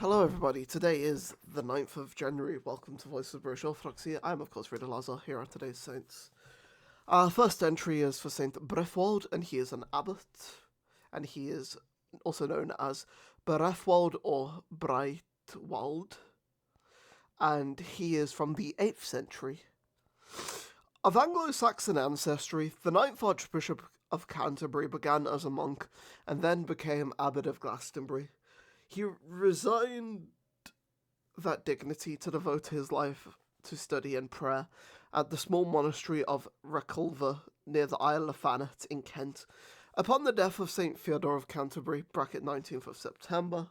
Hello everybody, today is the 9th of January. Welcome to Voices of British Orthodoxy. I'm of course Rita Lazar. Here are today's saints. Our first entry is for Saint Brefwald, and he is an abbot, and he is also known as Brefwald or Breitwald, and he is from the 8th century. Of Anglo-Saxon ancestry, the 9th Archbishop of Canterbury began as a monk and then became abbot of Glastonbury. He resigned that dignity to devote his life to study and prayer at the small monastery of Reculver near the Isle of Thanet in Kent. Upon the death of St. Theodore of Canterbury, 19th of September,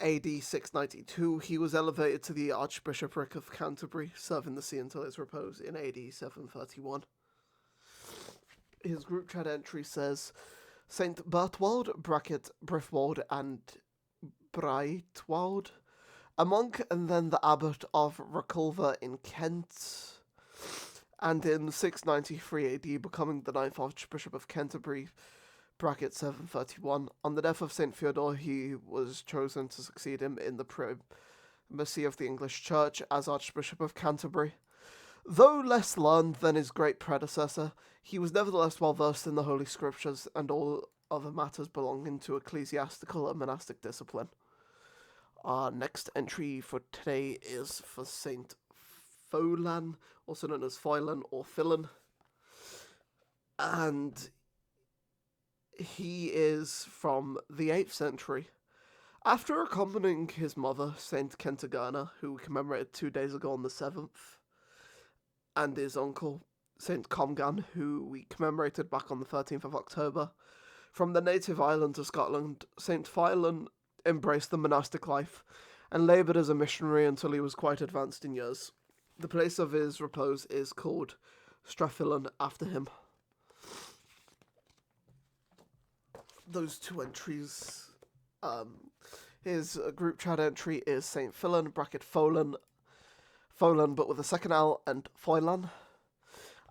AD 692, he was elevated to the Archbishopric of Canterbury, serving the see until his repose in AD 731. His group chat entry says, St. Bertwald, Brefwald, and Breitwald, a monk and then the abbot of Reculver in Kent, and in 693 AD becoming the 9th Archbishop of Canterbury, 731. On the death of St. Theodore, he was chosen to succeed him in the primacy of the English Church as Archbishop of Canterbury. Though less learned than his great predecessor, he was nevertheless well versed in the Holy Scriptures and all other matters belonging to ecclesiastical and monastic discipline. Our next entry for today is for Saint Folan, also known as Foilan or Filan, and he is from the 8th century. After accompanying his mother, Saint Kentigern, who we commemorated 2 days ago on the 7th, and his uncle, Saint Comgan, who we commemorated back on the 13th of October, from the native island of Scotland, Saint Foilan embraced the monastic life and laboured as a missionary until he was quite advanced in years. The place of his repose is called Strathfilan after him. Those two entries. His group chat entry is Saint Filan, Folan, but with a second L, and Foilan.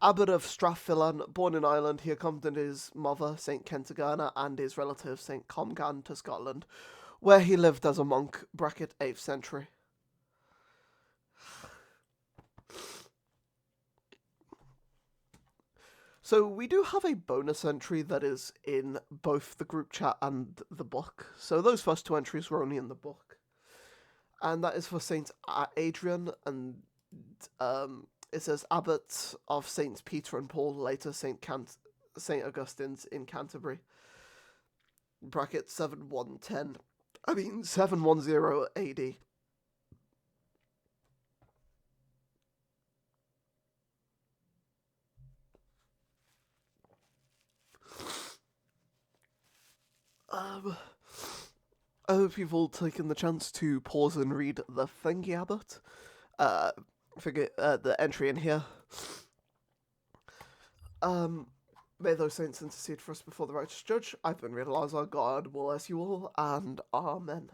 Abbot of Strathfilan, born in Ireland, he accompanied his mother, St. Kentigern, and his relative, St. Comgan, to Scotland, where he lived as a monk, 8th century. So we do have a bonus entry that is in both the group chat and the book. So those first two entries were only in the book. And that is for St. Adrian, and it says Abbot of Saints Peter and Paul, later St. Augustine's in Canterbury, 710 AD. I hope you've all taken the chance to pause and read the Thingy Abbot. The entry in here. May those saints intercede for us before the righteous judge. I've been Rita Lazar. God bless you all, and Amen.